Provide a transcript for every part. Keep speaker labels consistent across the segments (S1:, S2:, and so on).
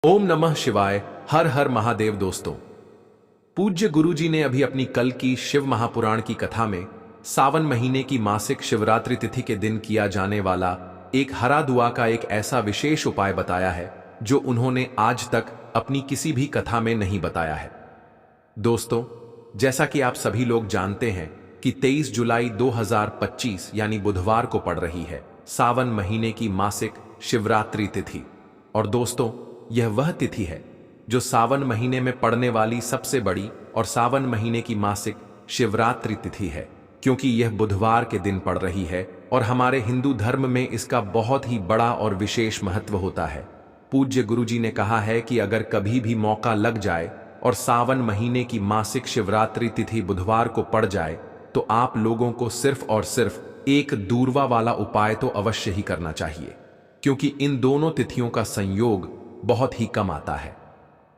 S1: ओम नमः शिवाय। हर हर महादेव। दोस्तों, पूज्य गुरुजी ने अभी अपनी कल की शिव महापुराण की कथा में सावन महीने की मासिक शिवरात्रि तिथि के दिन किया जाने वाला एक हरा दुआ का एक ऐसा विशेष उपाय बताया है जो उन्होंने आज तक अपनी किसी भी कथा में नहीं बताया है। दोस्तों, जैसा कि आप सभी लोग जानते हैं कि 23 जुलाई 2025 यानी बुधवार को पड़ रही है सावन महीने की मासिक शिवरात्रि तिथि। और दोस्तों, यह वह तिथि है जो सावन महीने में पड़ने वाली सबसे बड़ी और सावन महीने की मासिक शिवरात्रि तिथि है, क्योंकि यह बुधवार के दिन पड़ रही है और हमारे हिंदू धर्म में इसका बहुत ही बड़ा और विशेष महत्व होता है। पूज्य गुरुजी ने कहा है कि अगर कभी भी मौका लग जाए और सावन महीने की मासिक शिवरात्रि तिथि बुधवार को पड़ जाए तो आप लोगों को सिर्फ और सिर्फ एक दूरवा वाला उपाय तो अवश्य ही करना चाहिए, क्योंकि इन दोनों तिथियों का संयोग बहुत ही कम आता है।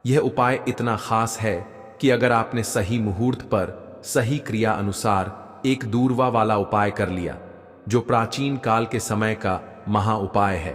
S1: यह उपाय इतना खास है कि अगर आपने सही मुहूर्त पर सही क्रिया अनुसार एक दूरवा वाला उपाय कर लिया, जो प्राचीन काल के समय का महा उपाय है,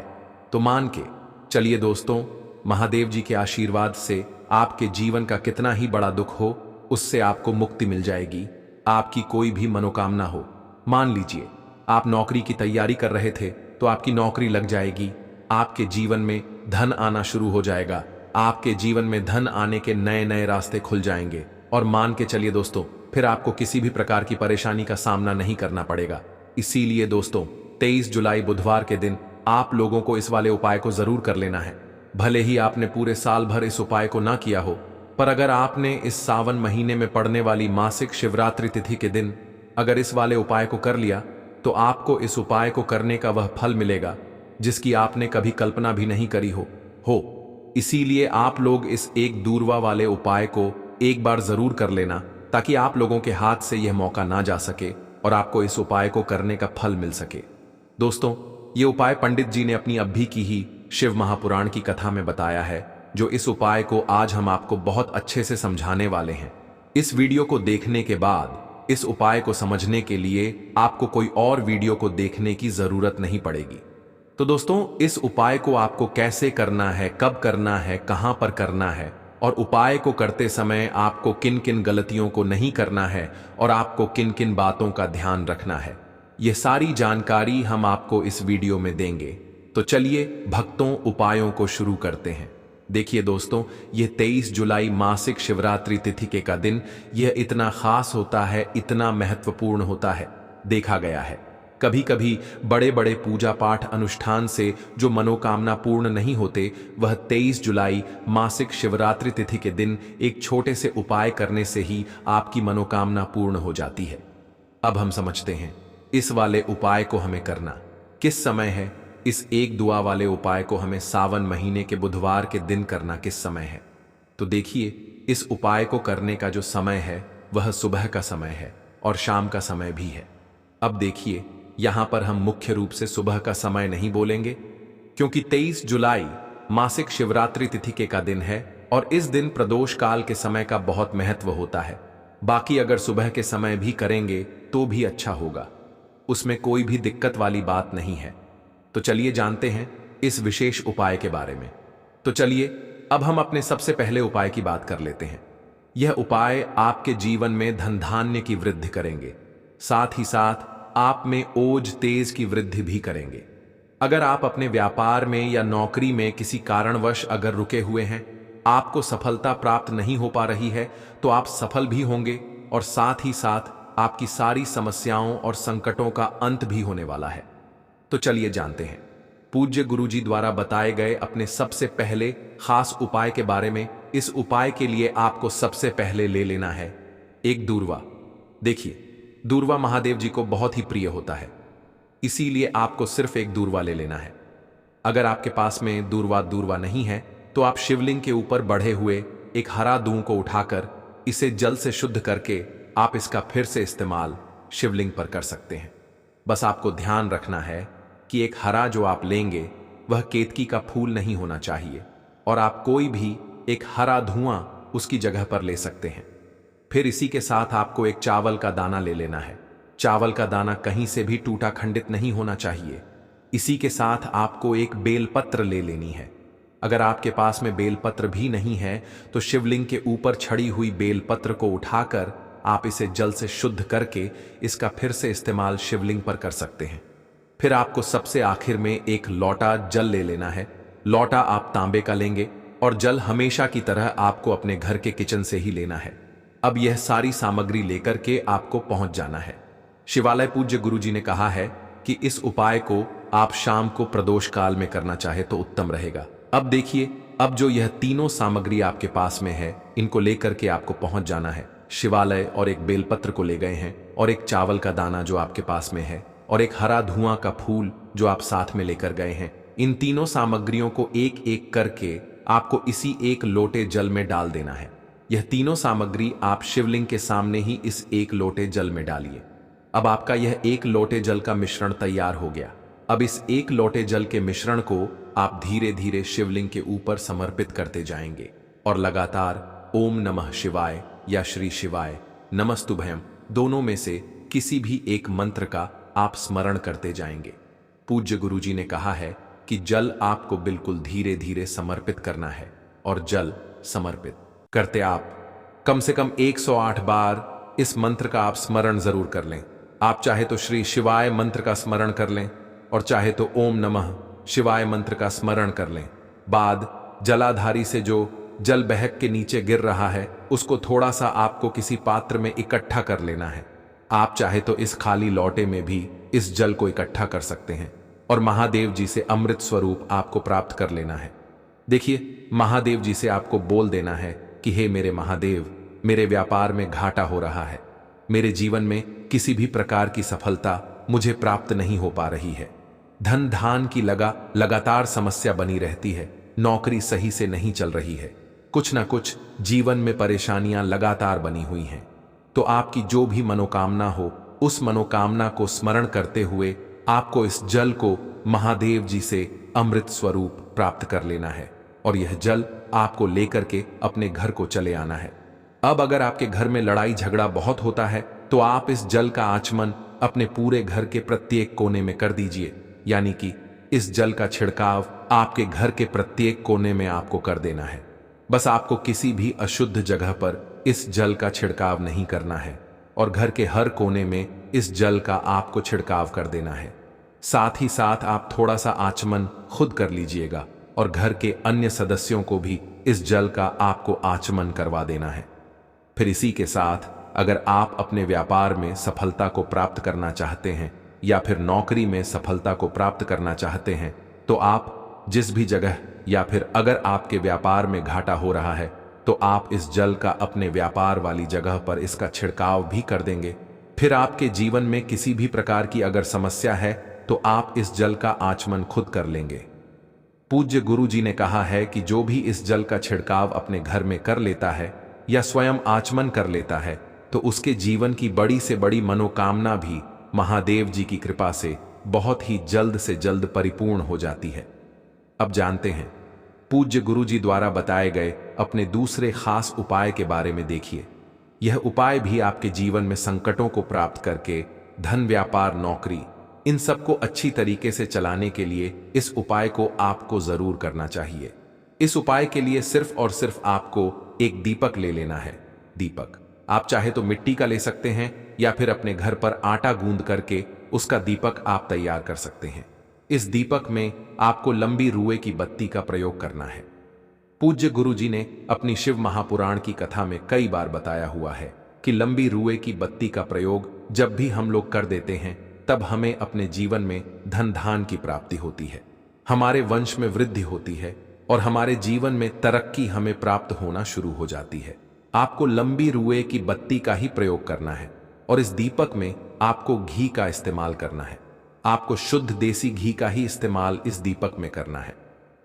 S1: तो मान के चलिए दोस्तों, महादेव जी के आशीर्वाद से आपके जीवन का कितना ही बड़ा दुख हो, उससे आपको मुक्ति मिल जाएगी। आपकी कोई भी मनोकामना हो, मान लीजिए आप नौकरी की तैयारी कर रहे थे तो आपकी नौकरी लग जाएगी, आपके जीवन में धन आना शुरू हो जाएगा, आपके जीवन में धन आने के नए नए रास्ते खुल जाएंगे और मान के चलिए दोस्तों, फिर आपको किसी भी प्रकार की परेशानी का सामना नहीं करना पड़ेगा। इसीलिए दोस्तों, 23 जुलाई बुधवार के दिन आप लोगों को इस वाले उपाय को जरूर कर लेना है। भले ही आपने पूरे साल भर इस उपाय को ना किया हो, पर अगर आपने इस सावन महीने में पड़ने वाली मासिक शिवरात्रि तिथि के दिन अगर इस वाले उपाय को कर लिया तो आपको इस उपाय को करने का वह फल मिलेगा जिसकी आपने कभी कल्पना भी नहीं करी हो। इसीलिए आप लोग इस एक दूरवा वाले उपाय को एक बार जरूर कर लेना, ताकि आप लोगों के हाथ से यह मौका ना जा सके और आपको इस उपाय को करने का फल मिल सके। दोस्तों, ये उपाय पंडित जी ने अपनी अभी की ही शिव महापुराण की कथा में बताया है, जो इस उपाय को आज हम आपको बहुत अच्छे से समझाने वाले हैं। इस वीडियो को देखने के बाद इस उपाय को समझने के लिए आपको कोई और वीडियो को देखने की जरूरत नहीं पड़ेगी। तो दोस्तों, इस उपाय को आपको कैसे करना है, कब करना है, कहां पर करना है और उपाय को करते समय आपको किन किन गलतियों को नहीं करना है और आपको किन किन बातों का ध्यान रखना है, यह सारी जानकारी हम आपको इस वीडियो में देंगे। तो चलिए भक्तों, उपायों को शुरू करते हैं। देखिए दोस्तों, यह 23 जुलाई मासिक शिवरात्रि तिथि के का दिन यह इतना खास होता है, इतना महत्वपूर्ण होता है। देखा गया है कभी कभी बड़े बड़े पूजा पाठ अनुष्ठान से जो मनोकामना पूर्ण नहीं होते, वह 23 जुलाई मासिक शिवरात्रि तिथि के दिन एक छोटे से उपाय करने से ही आपकी मनोकामना पूर्ण हो जाती है। अब हम समझते हैं इस वाले उपाय को हमें करना किस समय है। इस एक दुआ वाले उपाय को हमें सावन महीने के बुधवार के दिन करना किस समय है। तो देखिए, इस उपाय को करने का जो समय है वह सुबह का समय है और शाम का समय भी है। अब देखिए, यहां पर हम मुख्य रूप से सुबह का समय नहीं बोलेंगे, क्योंकि 23 जुलाई मासिक शिवरात्रि तिथि के का दिन है और इस दिन प्रदोष काल के समय का बहुत महत्व होता है। बाकी अगर सुबह के समय भी करेंगे तो भी अच्छा होगा, उसमें कोई भी दिक्कत वाली बात नहीं है। तो चलिए जानते हैं इस विशेष उपाय के बारे में। तो चलिए अब हम अपने सबसे पहले उपाय की बात कर लेते हैं। यह उपाय आपके जीवन में धन धान्य की वृद्धि करेंगे, साथ ही साथ आप में ओज तेज की वृद्धि भी करेंगे। अगर आप अपने व्यापार में या नौकरी में किसी कारणवश अगर रुके हुए हैं, आपको सफलता प्राप्त नहीं हो पा रही है, तो आप सफल भी होंगे और साथ ही साथ आपकी सारी समस्याओं और संकटों का अंत भी होने वाला है। तो चलिए जानते हैं पूज्य गुरुजी द्वारा बताए गए अपने सबसे पहले खास उपाय के बारे में। इस उपाय के लिए आपको सबसे पहले ले लेना है एक दूरवा। देखिए, दूरवा महादेव जी को बहुत ही प्रिय होता है, इसीलिए आपको सिर्फ एक दूरवा ले लेना है। अगर आपके पास में दूरवा नहीं है तो आप शिवलिंग के ऊपर बढ़े हुए एक हरा दूं को उठाकर इसे जल से शुद्ध करके आप इसका फिर से इस्तेमाल शिवलिंग पर कर सकते हैं। बस आपको ध्यान रखना है कि एक हरा जो आप लेंगे वह केतकी का फूल नहीं होना चाहिए और आप कोई भी एक हरा धुआं उसकी जगह पर ले सकते हैं। फिर इसी के साथ आपको एक चावल का दाना ले लेना है। चावल का दाना कहीं से भी टूटा खंडित नहीं होना चाहिए। इसी के साथ आपको एक बेलपत्र ले लेनी है। अगर आपके पास में बेलपत्र भी नहीं है तो शिवलिंग के ऊपर छड़ी हुई बेलपत्र को उठाकर आप इसे जल से शुद्ध करके इसका फिर से इस्तेमाल शिवलिंग पर कर सकते हैं। फिर आपको सबसे आखिर में एक लोटा जल ले लेना है। लोटा आप तांबे का लेंगे और जल हमेशा की तरह आपको अपने घर के किचन से ही लेना है। अब यह सारी सामग्री लेकर के आपको पहुंच जाना है। शिवालय पूज्य गुरुजी ने कहा है कि इस उपाय को आप शाम को प्रदोष काल में करना चाहे तो उत्तम रहेगा। अब देखिए, अब जो यह तीनों सामग्री आपके पास में है, इनको लेकर के आपको पहुंच जाना है शिवालय, और एक बेलपत्र को ले गए हैं, और एक चावल का दाना जो आपके पास में है, और एक हरा धुआं का फूल जो आप साथ में लेकर गए हैं। इन तीनों सामग्रियों को एक एक करके आपको इसी एक लोटे जल में डाल देना है। यह तीनों सामग्री आप शिवलिंग के सामने ही इस एक लोटे जल में डालिए। अब आपका यह एक लोटे जल का मिश्रण तैयार हो गया। अब इस एक लोटे जल के मिश्रण को आप धीरे धीरे शिवलिंग के ऊपर समर्पित करते जाएंगे और लगातार ओम नमः शिवाय या श्री शिवाय नमस्तुभयम दोनों में से किसी भी एक मंत्र का आप स्मरण करते जाएंगे। पूज्य गुरुजी ने कहा है कि जल आपको बिल्कुल धीरे धीरे समर्पित करना है, और जल समर्पित करते आप कम से कम 108 बार इस मंत्र का आप स्मरण जरूर कर लें। आप चाहे तो श्री शिवाय मंत्र का स्मरण कर लें और चाहे तो ओम नमः शिवाय मंत्र का स्मरण कर लें। बाद जलाधारी से जो जल बहक के नीचे गिर रहा है उसको थोड़ा सा आपको किसी पात्र में इकट्ठा कर लेना है। आप चाहे तो इस खाली लोटे में भी इस जल को इकट्ठा कर सकते हैं और महादेव जी से अमृत स्वरूप आपको प्राप्त कर लेना है। देखिए, महादेव जी से आपको बोल देना है कि हे मेरे महादेव, मेरे व्यापार में घाटा हो रहा है, मेरे जीवन में किसी भी प्रकार की सफलता मुझे प्राप्त नहीं हो पा रही है, धन धान की लगातार समस्या बनी रहती है, नौकरी सही से नहीं चल रही है, कुछ ना कुछ जीवन में परेशानियां लगातार बनी हुई हैं। तो आपकी जो भी मनोकामना हो, उस मनोकामना को स्मरण करते हुए आपको इस जल को महादेव जी से अमृत स्वरूप प्राप्त कर लेना है और यह जल आपको लेकर के अपने घर को चले आना है। अब अगर आपके घर में लड़ाई झगड़ा बहुत होता है तो आप इस जल का आचमन अपने पूरे घर के प्रत्येक कोने में कर दीजिए, यानी कि इस जल का छिड़काव आपके घर के प्रत्येक कोने में आपको कर देना है। बस आपको किसी भी अशुद्ध जगह पर इस जल का छिड़काव नहीं करना है और घर के हर कोने में इस जल का आपको छिड़काव कर देना है। साथ ही साथ आप थोड़ा सा आचमन खुद कर लीजिएगा और घर के अन्य सदस्यों को भी इस जल का आपको आचमन करवा देना है। फिर इसी के साथ अगर आप अपने व्यापार में सफलता को प्राप्त करना चाहते हैं या फिर नौकरी में सफलता को प्राप्त करना चाहते हैं तो आप जिस भी जगह या फिर अगर आपके व्यापार में घाटा हो रहा है तो आप इस जल का अपने व्यापार वाली जगह पर इसका छिड़काव भी कर देंगे। फिर आपके जीवन में किसी भी प्रकार की अगर समस्या है तो आप इस जल का आचमन खुद कर लेंगे। पूज्य गुरु जी ने कहा है कि जो भी इस जल का छिड़काव अपने घर में कर लेता है या स्वयं आचमन कर लेता है तो उसके जीवन की बड़ी से बड़ी मनोकामना भी महादेव जी की कृपा से बहुत ही जल्द से जल्द परिपूर्ण हो जाती है। अब जानते हैं पूज्य गुरु जी द्वारा बताए गए अपने दूसरे खास उपाय के बारे में। देखिए, यह उपाय भी आपके जीवन में संकटों को प्राप्त करके धन, व्यापार, नौकरी, इन सबको अच्छी तरीके से चलाने के लिए इस उपाय को आपको जरूर करना चाहिए। इस उपाय के लिए सिर्फ और सिर्फ आपको एक दीपक ले लेना है। दीपक आप चाहे तो मिट्टी का ले सकते हैं या फिर अपने घर पर आटा गूंद करके उसका दीपक आप तैयार कर सकते हैं। इस दीपक में आपको लंबी रुए की बत्ती का प्रयोग करना है। पूज्य गुरु जी ने अपनी शिव महापुराण की कथा में कई बार बताया हुआ है कि लंबी रुए की बत्ती का प्रयोग जब भी हम लोग कर देते हैं तब हमें अपने जीवन में धन धान की प्राप्ति होती है, हमारे वंश में वृद्धि होती है और हमारे जीवन में तरक्की हमें प्राप्त होना शुरू हो जाती है। आपको लंबी रुए की बत्ती का ही प्रयोग करना है और इस दीपक में आपको घी का इस्तेमाल करना है। आपको शुद्ध देसी घी का ही इस्तेमाल इस दीपक में करना है।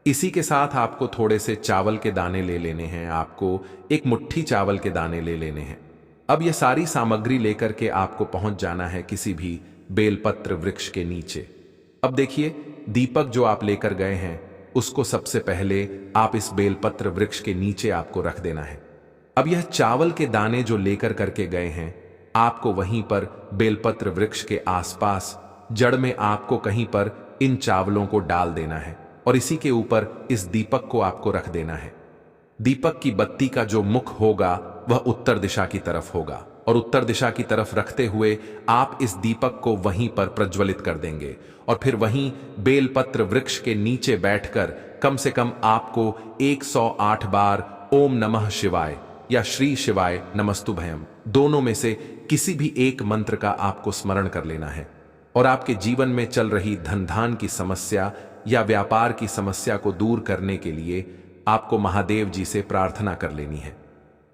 S1: इसी के साथ आपको थोड़े से चावल के दाने ले लेने हैं। आपको एक मुट्ठी चावल के दाने ले लेने हैं। अब ये सारी सामग्री लेकर के आपको पहुंच जाना है किसी भी बेलपत्र वृक्ष के नीचे। अब देखिए, दीपक जो आप लेकर गए हैं उसको सबसे पहले आप इस बेलपत्र वृक्ष के नीचे आपको रख देना है। अब यह चावल के दाने जो लेकर करके गए हैं आपको वहीं पर बेलपत्र वृक्ष के आसपास जड़ में आपको कहीं पर इन चावलों को डाल देना है और इसी के ऊपर इस दीपक को आपको रख देना है। दीपक की बत्ती का जो मुख होगा वह उत्तर दिशा की तरफ होगा और उत्तर दिशा की तरफ रखते हुए आप इस दीपक को वहीं पर प्रज्वलित कर देंगे और फिर वहीं बेलपत्र वृक्ष के नीचे बैठकर कम से कम आपको 108 बार ओम नमः शिवाय या श्री शिवाय नमस्तुभयम दोनों में से किसी भी एक मंत्र का आपको स्मरण कर लेना है और आपके जीवन में चल रही धन की समस्या या व्यापार की समस्या को दूर करने के लिए आपको महादेव जी से प्रार्थना कर लेनी है।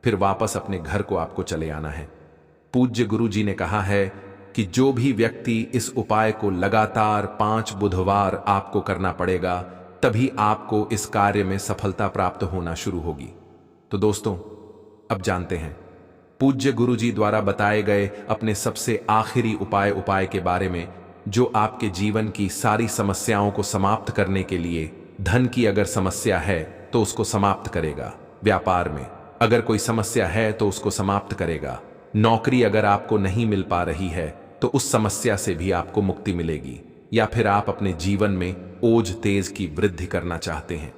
S1: फिर वापस अपने घर को आपको चले आना है। पूज्य गुरु जी ने कहा है कि जो भी व्यक्ति इस उपाय को लगातार 5 बुधवार आपको करना पड़ेगा, तभी आपको इस कार्य में सफलता प्राप्त होना शुरू होगी। तो दोस्तों, अब जानते हैं पूज्य गुरु जी द्वारा बताए गए अपने सबसे आखिरी उपाय के बारे में, जो आपके जीवन की सारी समस्याओं को समाप्त करने के लिए, धन की अगर समस्या है तो उसको समाप्त करेगा, व्यापार में अगर कोई समस्या है तो उसको समाप्त करेगा, नौकरी अगर आपको नहीं मिल पा रही है तो उस समस्या से भी आपको मुक्ति मिलेगी, या फिर आप अपने जीवन में ओज तेज की वृद्धि करना चाहते हैं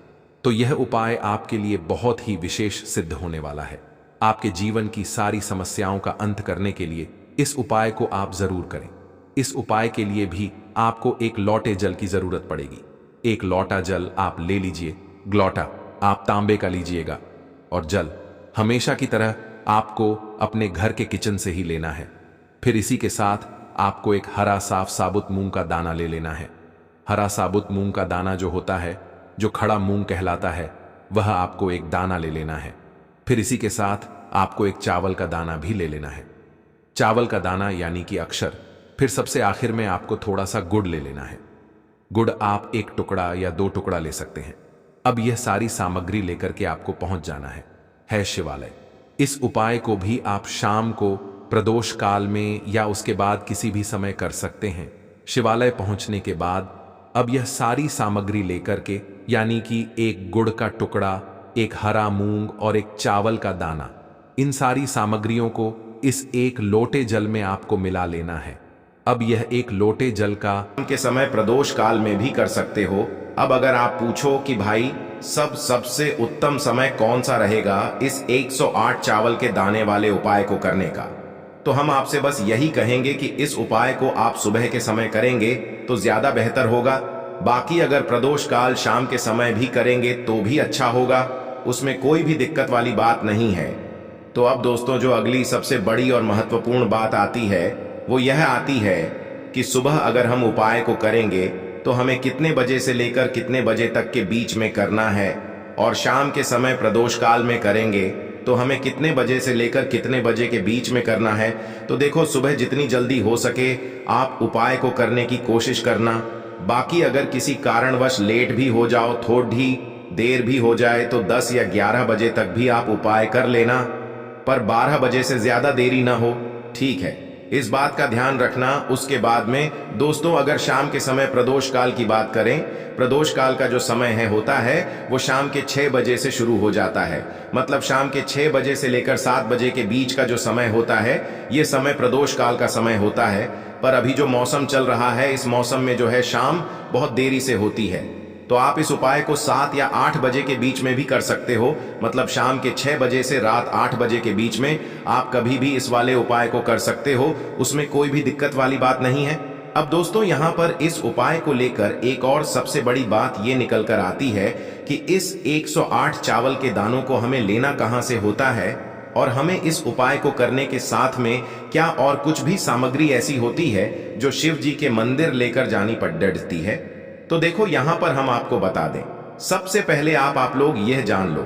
S1: तो यह उपाय आपके लिए बहुत ही विशेष सिद्ध होने वाला है। आपके जीवन की सारी समस्याओं का अंत करने के लिए इस उपाय को आप जरूर करें। इस उपाय के लिए भी आपको एक लोटे जल की जरूरत पड़ेगी। एक लोटा जल आप ले लीजिए, ग्लोटा आप तांबे का लीजिएगा और जल हमेशा की तरह आपको अपने घर के किचन से ही लेना है। फिर इसी के साथ आपको एक हरा साफ साबुत मूंग का दाना ले लेना है। हरा साबुत मूंग का दाना जो होता है, जो खड़ा मूंग कहलाता है, वह आपको एक दाना ले लेना है। फिर इसी के साथ आपको एक चावल का दाना भी ले लेना है। चावल का दाना यानी कि अक्षर। फिर सबसे आखिर में आपको थोड़ा सा गुड़ ले लेना है। गुड़ आप 1 टुकड़ा या 2 टुकड़ा ले सकते हैं। अब यह सारी सामग्री लेकर के आपको पहुंच जाना है शिवालय। इस उपाय को भी आप शाम को प्रदोष काल में या उसके बाद किसी भी समय कर सकते हैं। शिवालय पहुंचने के बाद अब यह सारी सामग्री लेकर के, यानी कि एक गुड़ का टुकड़ा, एक हरा मूंग और एक चावल का दाना, इन सारी सामग्रियों को इस एक लोटे जल में आपको मिला लेना है। अब यह एक लोटे जल का
S2: के समय प्रदोष काल में भी कर सकते हो। अब अगर आप पूछो कि भाई सबसे उत्तम समय कौन सा रहेगा इस 108 चावल के दाने वाले उपाय को करने का, तो हम आपसे बस यही कहेंगे कि इस उपाय को आप सुबह के समय करेंगे तो ज्यादा बेहतर होगा। बाकी अगर प्रदोष काल शाम के समय भी करेंगे तो भी अच्छा होगा, उसमें कोई भी दिक्कत वाली बात नहीं है। तो अब दोस्तों, जो अगली सबसे बड़ी और महत्वपूर्ण बात आती है वो यह आती है कि सुबह अगर हम उपाय को करेंगे तो हमें कितने बजे से लेकर कितने बजे तक के बीच में करना है, और शाम के समय प्रदोष काल में करेंगे तो हमें कितने बजे से लेकर कितने बजे के बीच में करना है। तो देखो, सुबह जितनी जल्दी हो सके आप उपाय को करने की कोशिश करना। बाकी अगर किसी कारणवश लेट भी हो जाओ, थोड़ी देर भी हो जाए, तो 10 या 11 बजे तक भी आप उपाय कर लेना, पर 12 बजे से ज्यादा देरी ना हो, ठीक है? इस बात का ध्यान रखना। उसके बाद में दोस्तों, अगर शाम के समय प्रदोष काल की बात करें, प्रदोष काल का जो समय होता है वो शाम के 6 बजे से शुरू हो जाता है। मतलब शाम के 6 बजे से लेकर 7 बजे के बीच का जो समय होता है, ये समय प्रदोष काल का समय होता है। पर अभी जो मौसम चल रहा है, इस मौसम में जो है शाम बहुत देरी से होती है, तो आप इस उपाय को 7 या 8 बजे के बीच में भी कर सकते हो। मतलब शाम के 6 बजे से रात 8 बजे के बीच में आप कभी भी इस वाले उपाय को कर सकते हो, उसमें कोई भी दिक्कत वाली बात नहीं है। अब दोस्तों, यहाँ पर इस उपाय को लेकर एक और सबसे बड़ी बात ये निकल कर आती है कि इस 108 चावल के दानों को हमें लेना कहाँ से होता है, और हमें इस उपाय को करने के साथ में क्या और कुछ भी सामग्री ऐसी होती है जो शिव जी के मंदिर लेकर जानी पड़ती है। तो देखो, यहां पर हम आपको बता दें। सबसे पहले आप लोग यह जान लो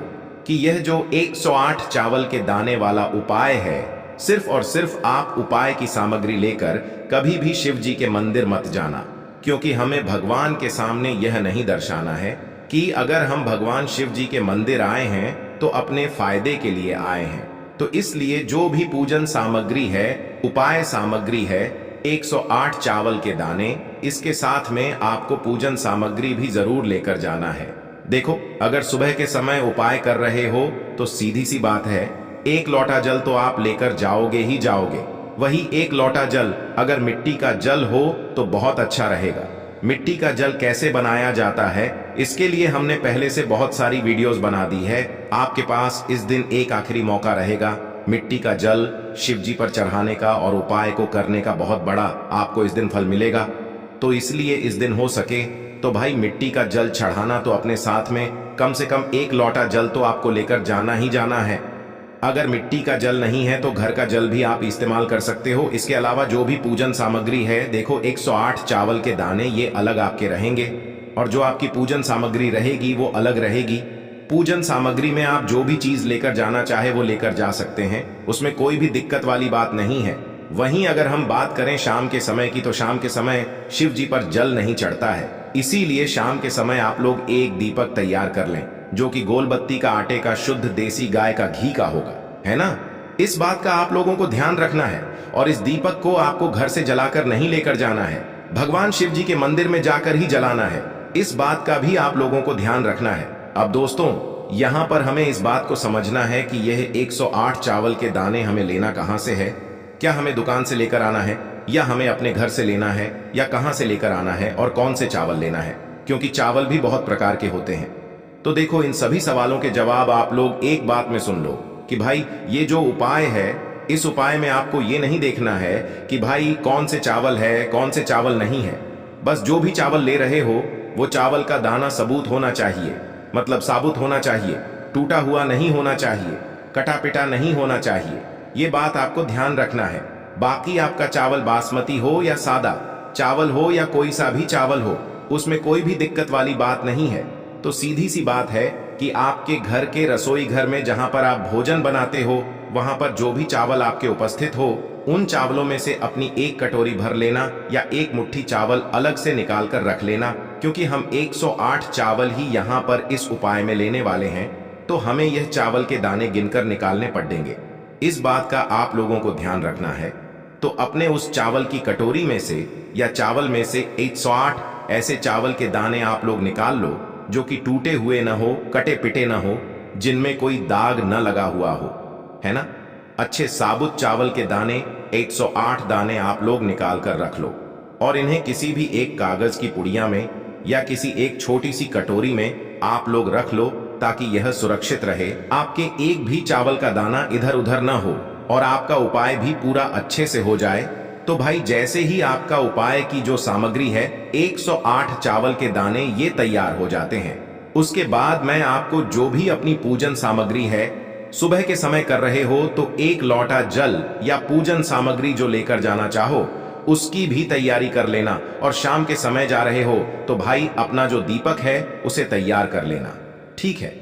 S2: कि यह जो 108 चावल के दाने वाला उपाय है, सिर्फ और सिर्फ आप उपाय की सामग्री लेकर कभी भी शिव जी के मंदिर मत जाना, क्योंकि हमें भगवान के सामने यह नहीं दर्शाना है कि अगर हम भगवान शिव जी के मंदिर आए हैं तो अपने फायदे के लिए आए हैं। तो इसलिए जो भी पूजन सामग्री है, उपाय सामग्री है, 108 चावल के दाने, इसके साथ में आपको पूजन सामग्री भी जरूर लेकर जाना है। देखो, अगर सुबह के समय उपाय कर रहे हो तो सीधी सी बात है, 1 लोटा जल तो आप लेकर जाओगे ही जाओगे। वही 1 लोटा जल अगर मिट्टी का जल हो तो बहुत अच्छा रहेगा। मिट्टी का जल कैसे बनाया जाता है, इसके लिए हमने पहले से बहुत सारी वीडियोस बना दी है। आपके पास इस दिन एक आखिरी मौका रहेगा मिट्टी का जल शिव जी पर चढ़ाने का और उपाय को करने का। बहुत बड़ा आपको इस दिन फल मिलेगा। तो इसलिए इस दिन हो सके तो भाई मिट्टी का जल चढ़ाना तो अपने साथ में कम से कम 1 लोटा जल तो आपको लेकर जाना ही जाना है। अगर मिट्टी का जल नहीं है तो घर का जल भी आप इस्तेमाल कर सकते हो। इसके अलावा जो भी पूजन सामग्री है, देखो 108 चावल के दाने ये अलग आपके रहेंगे और जो आपकी पूजन सामग्री रहेगी वो अलग रहेगी। पूजन सामग्री में आप जो भी चीज लेकर जाना चाहे वो लेकर जा सकते हैं, उसमें कोई भी दिक्कत वाली बात नहीं है। वहीं अगर हम बात करें शाम के समय की, तो शाम के समय शिव जी पर जल नहीं चढ़ता है, इसीलिए शाम के समय आप लोग एक दीपक तैयार कर लें जो कि गोलबत्ती का आटे का शुद्ध देसी गाय का घी का होगा, है ना। इस बात का आप लोगों को ध्यान रखना है और इस दीपक को आपको घर से जलाकर नहीं लेकर जाना है, भगवान शिव जी के मंदिर में जाकर ही जलाना है। इस बात का भी आप लोगों को ध्यान रखना है। अब दोस्तों, यहाँ पर हमें इस बात को समझना है कि यह 108 चावल के दाने हमें लेना कहाँ से है। क्या हमें दुकान से लेकर आना है या हमें अपने घर से लेना है या कहाँ से लेकर आना है और कौन से चावल लेना है, क्योंकि चावल भी बहुत प्रकार के होते हैं। तो देखो, इन सभी सवालों के जवाब आप लोग एक बात में सुन लो कि भाई ये जो उपाय है, इस उपाय में आपको ये नहीं देखना है कि भाई कौन से चावल है कौन से चावल नहीं है। बस जो भी चावल ले रहे हो वो चावल का दाना सबूत होना चाहिए, मतलब साबुत होना चाहिए, टूटा हुआ नहीं होना चाहिए, कटा पिटा नहीं होना चाहिए। ये बात आपको ध्यान रखना है। बाकी आपका चावल बासमती हो या सादा चावल हो या कोई सा भी चावल हो, उसमें कोई भी दिक्कत वाली बात नहीं है। तो सीधी सी बात है कि आपके घर के रसोई घर में जहां पर आप भोजन बनाते हो, वहां पर जो भी चावल आपके उपस्थित हो, उन चावलों में से अपनी 1 कटोरी भर लेना या 1 मुट्ठी चावल अलग से निकाल कर रख लेना, क्योंकि हम 108 चावल ही यहाँ पर इस उपाय में लेने वाले हैं, तो हमें यह चावल के दाने गिनकर निकालने पड़ेंगे। इस बात का आप लोगों को ध्यान रखना है। तो अपने उस चावल की कटोरी में से या चावल में से 108 ऐसे चावल के दाने आप लोग निकाल लो जो कि टूटे हुए न हो, कटे पिटे न हो, जिनमें कोई दाग न लगा हुआ हो, है ना। अच्छे साबुत चावल के दाने 108 दाने आप लोग निकाल कर रख लो और इन्हें किसी भी एक कागज की पुड़िया में या किसी एक छोटी सी कटोरी में आप लोग रख लो, ताकि यह सुरक्षित रहे, आपके एक भी चावल का दाना इधर उधर न हो और आपका उपाय भी पूरा अच्छे से हो जाए। तो भाई जैसे ही आपका उपाय की जो सामग्री है 108 चावल के दाने ये तैयार हो जाते हैं, उसके बाद मैं आपको जो भी अपनी पूजन सामग्री है, सुबह के समय कर रहे हो तो 1 लोटा जल या पूजन सामग्री जो लेकर जाना चाहो उसकी भी तैयारी कर लेना, और शाम के समय जा रहे हो तो भाई अपना जो दीपक है उसे तैयार कर लेना, ठीक है।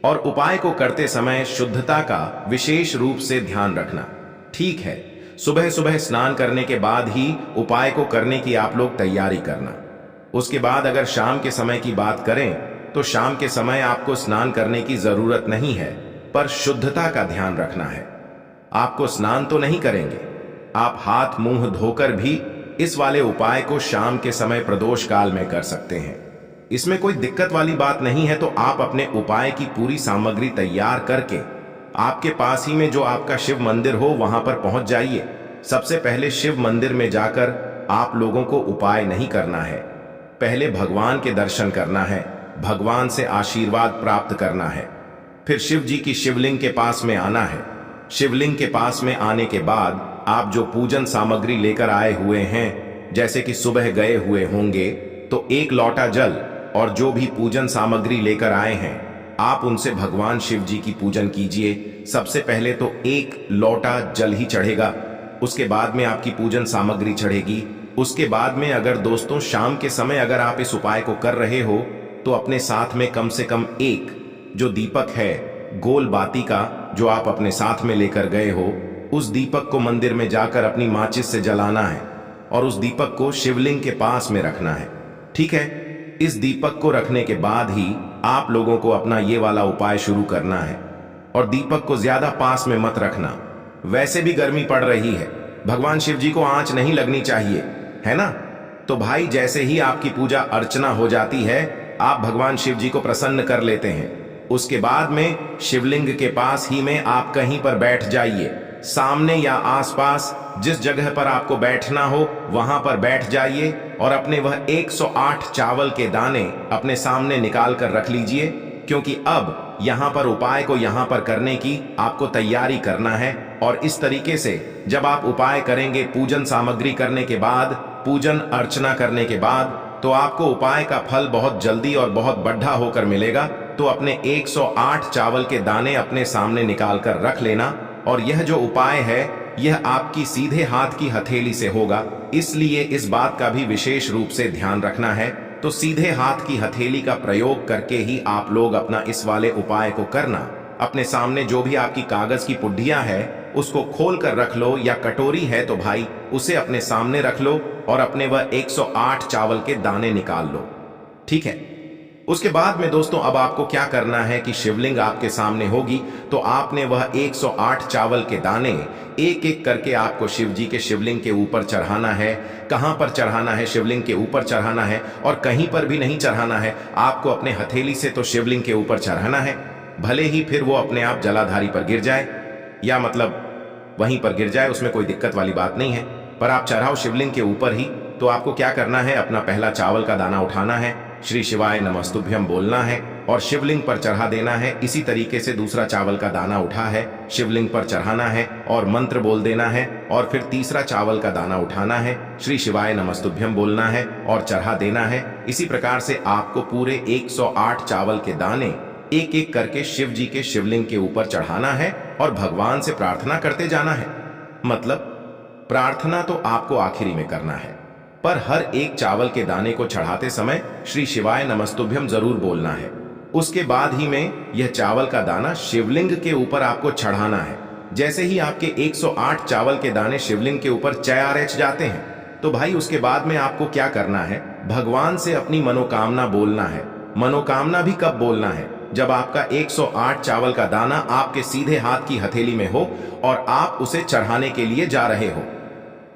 S2: और उपाय को करते समय शुद्धता का विशेष रूप से ध्यान रखना, ठीक है। सुबह सुबह स्नान करने के बाद ही उपाय को करने की आप लोग तैयारी करना। उसके बाद अगर शाम के समय की बात करें तो शाम के समय आपको स्नान करने की जरूरत नहीं है, पर शुद्धता का ध्यान रखना है। आपको स्नान तो नहीं करेंगे, आप हाथ मुंह धोकर भी इस वाले उपाय को शाम के समय प्रदोष काल में कर सकते हैं। इसमें कोई दिक्कत वाली बात नहीं है। तो आप अपने उपाय की पूरी सामग्री तैयार करके आपके पास ही में जो आपका शिव मंदिर हो वहां पर पहुंच जाइए। सबसे पहले शिव मंदिर में जाकर आप लोगों को उपाय नहीं करना है, पहले भगवान के दर्शन करना है, भगवान से आशीर्वाद प्राप्त करना है। फिर शिव जी की शिवलिंग के पास में आना है। शिवलिंग के पास में आने के बाद आप जो पूजन सामग्री लेकर आए हुए हैं, जैसे कि सुबह गए हुए होंगे तो 1 लोटा जल और जो भी पूजन सामग्री लेकर आए हैं आप उनसे भगवान शिव जी की पूजन कीजिए। सबसे पहले तो 1 लोटा जल ही चढ़ेगा, उसके बाद में आपकी पूजन सामग्री चढ़ेगी। उसके बाद में अगर दोस्तों शाम के समय अगर आप इस उपाय को कर रहे हो तो अपने साथ में कम से कम 1 जो दीपक है गोल बाती का जो आप अपने साथ में लेकर गए हो, उस दीपक को मंदिर में जाकर अपनी माचिस से जलाना है और उस दीपक को शिवलिंग के पास में रखना है, ठीक है। इस दीपक को रखने के बाद ही आप लोगों को अपना ये वाला उपाय शुरू करना है और दीपक को ज्यादा पास में मत रखना। वैसे भी गर्मी पड़ रही है, भगवान शिव जी को आंच नहीं लगनी चाहिए, है ना। तो भाई जैसे ही आपकी पूजा अर्चना हो जाती है आप भगवान शिव जी को प्रसन्न कर लेते हैं। उसके बाद में शिवलिंग के पास ही में आप कहीं पर बैठ जाइए, सामने या आसपास जिस जगह पर आपको बैठना हो वहां पर बैठ जाइए और अपने वह 108 चावल के दाने अपने सामने निकाल कर रख लीजिए, क्योंकि अब यहां पर उपाय को यहां पर करने की आपको तैयारी करना है। और इस तरीके से जब आप उपाय करेंगे, पूजन सामग्री करने के बाद, पूजन अर्चना करने के बाद, तो आपको उपाय का फल बहुत जल्दी और बहुत बढ़ा होकर मिलेगा। तो अपने 108 चावल के दाने अपने सामने निकाल कर रख लेना। और यह जो उपाय है यह आपकी सीधे हाथ की हथेली से होगा, इसलिए इस बात का भी विशेष रूप से ध्यान रखना है। तो सीधे हाथ की हथेली का प्रयोग करके ही आप लोग अपना इस वाले उपाय को करना। अपने सामने जो भी आपकी कागज की पुड्डियां है उसको खोल कर रख लो, या कटोरी है तो भाई उसे अपने सामने रख लो और अपने वह 108 चावल के दाने निकाल लो। ठीक है। उसके बाद में दोस्तों अब आपको क्या करना है कि शिवलिंग आपके सामने होगी, तो आपने वह 108 चावल के दाने एक एक करके आपको शिव जी के शिवलिंग के ऊपर चढ़ाना है। कहां पर चढ़ाना है? शिवलिंग के ऊपर चढ़ाना है, और कहीं पर भी नहीं चढ़ाना है। आपको अपने हथेली से तो शिवलिंग के ऊपर चढ़ाना है, भले ही फिर वो अपने आप जलाधारी पर गिर जाए, या मतलब वहीं पर गिर जाए, उसमें कोई दिक्कत वाली बात नहीं है, पर आप चढ़ाओ शिवलिंग के ऊपर ही। तो आपको क्या करना है? अपना पहला चावल का दाना उठाना है, श्री शिवाय नमस्तुभ्यम बोलना है और शिवलिंग पर चढ़ा देना है। इसी तरीके से दूसरा चावल का दाना उठा है, शिवलिंग पर चढ़ाना है और मंत्र बोल देना है। और फिर तीसरा चावल का दाना उठाना है, श्री शिवाय नमस्तुभ्यम बोलना है और चढ़ा देना है। इसी प्रकार से आपको पूरे 108 चावल के दाने एक एक करके शिव जी के शिवलिंग के ऊपर चढ़ाना है और भगवान से प्रार्थना करते जाना है। मतलब प्रार्थना तो आपको आखिरी में करना है, पर हर एक चावल के दाने को चढ़ाते समय श्री शिवाय नमस्तुभ्यम जरूर बोलना है। उसके बाद ही में यह चावल का दाना शिवलिंग के ऊपर आपको चढ़ाना है। जैसे ही आपके 108 चावल के दाने शिवलिंग के ऊपर चयारेच जाते हैं, तो भाई उसके बाद में आपको क्या करना है? भगवान से अपनी मनोकामना बोलना है। मनोकामना भी कब बोलना है? जब आपका 108 चावल का दाना आपके सीधे हाथ की हथेली में हो और आप उसे चढ़ाने के लिए जा रहे हो।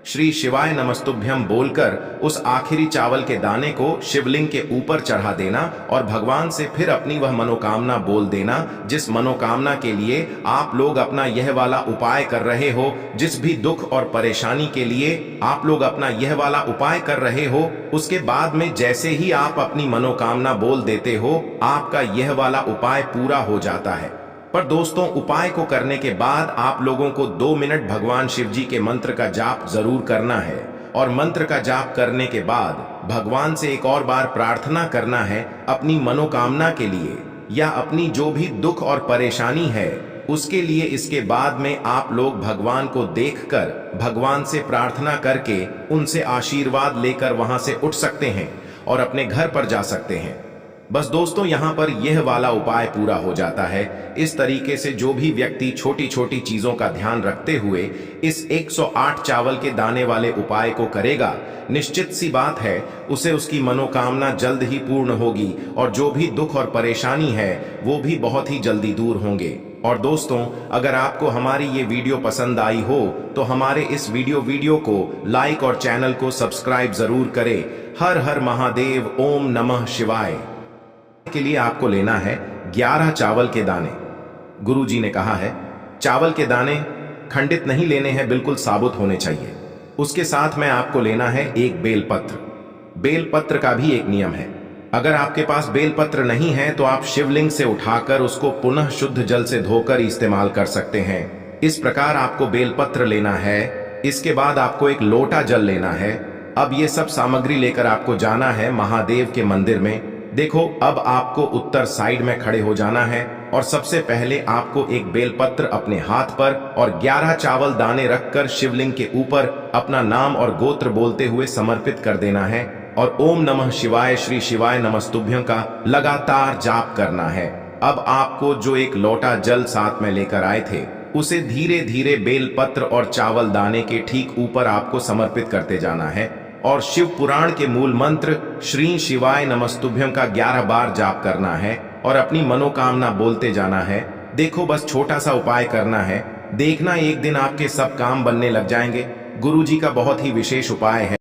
S2: श्री शिवाय नमस्तुभ्यम बोलकर उस आखिरी चावल के दाने को शिवलिंग के ऊपर चढ़ा देना और भगवान से फिर अपनी वह मनोकामना बोल देना, जिस मनोकामना के लिए आप लोग अपना यह वाला उपाय कर रहे हो। जिस भी दुख और परेशानी के लिए आप लोग अपना यह वाला उपाय कर रहे हो, उसके बाद में जैसे ही आप अपनी मनोकामना बोल देते हो, आपका यह वाला उपाय पूरा हो जाता है। पर दोस्तों उपाय को करने के बाद आप लोगों को 2 मिनट भगवान शिव जी के मंत्र का जाप जरूर करना है। और मंत्र का जाप करने के बाद भगवान से एक और बार प्रार्थना करना है अपनी मनोकामना के लिए, या अपनी जो भी दुख और परेशानी है उसके लिए। इसके बाद में आप लोग भगवान को देखकर भगवान से प्रार्थना करके उनसे आशीर्वाद लेकर वहां से उठ सकते हैं और अपने घर पर जा सकते हैं। बस दोस्तों यहाँ पर यह वाला उपाय पूरा हो जाता है। इस तरीके से जो भी व्यक्ति छोटी छोटी चीजों का ध्यान रखते हुए इस 108 चावल के दाने वाले उपाय को करेगा, निश्चित सी बात है उसे उसकी मनोकामना जल्द ही पूर्ण होगी और जो भी दुख और परेशानी है वो भी बहुत ही जल्दी दूर होंगे। और दोस्तों अगर आपको हमारी ये वीडियो पसंद आई हो तो हमारे इस वीडियो को लाइक और चैनल को सब्सक्राइब जरूर करें। हर हर महादेव, ओम नमः शिवाय। के लिए आपको लेना है 11 चावल के दाने। गुरुजी ने कहा है चावल के दाने खंडित नहीं लेने हैं, बिल्कुल साबुत होने चाहिए। उसके साथ में आपको लेना है एक बेलपत्र। बेलपत्र का भी एक नियम है, अगर आपके पास बेलपत्र नहीं है तो आप शिवलिंग से उठाकर उसको पुनः शुद्ध जल से धोकर इस्तेमाल कर सकते हैं। इस प्रकार आपको बेलपत्र लेना है। इसके बाद आपको एक लोटा जल लेना है। अब ये सब सामग्री लेकर आपको जाना है महादेव के मंदिर में। देखो अब आपको उत्तर साइड में खड़े हो जाना है और सबसे पहले आपको एक बेलपत्र अपने हाथ पर और 11 चावल दाने रखकर शिवलिंग के ऊपर अपना नाम और गोत्र बोलते हुए समर्पित कर देना है और ओम नमः शिवाय, श्री शिवाय नमस्तुभ्यं का लगातार जाप करना है। अब आपको जो एक लोटा जल साथ में लेकर आए थे उसे धीरे धीरे बेलपत्र और चावल दाने के ठीक ऊपर आपको समर्पित करते जाना है और शिव पुराण के मूल मंत्र श्री शिवाय नमस्तुभ्यं का 11 बार जाप करना है और अपनी मनोकामना बोलते जाना है। देखो बस छोटा सा उपाय करना है, देखना एक दिन आपके सब काम बनने लग जाएंगे। गुरुजी का बहुत ही विशेष उपाय है।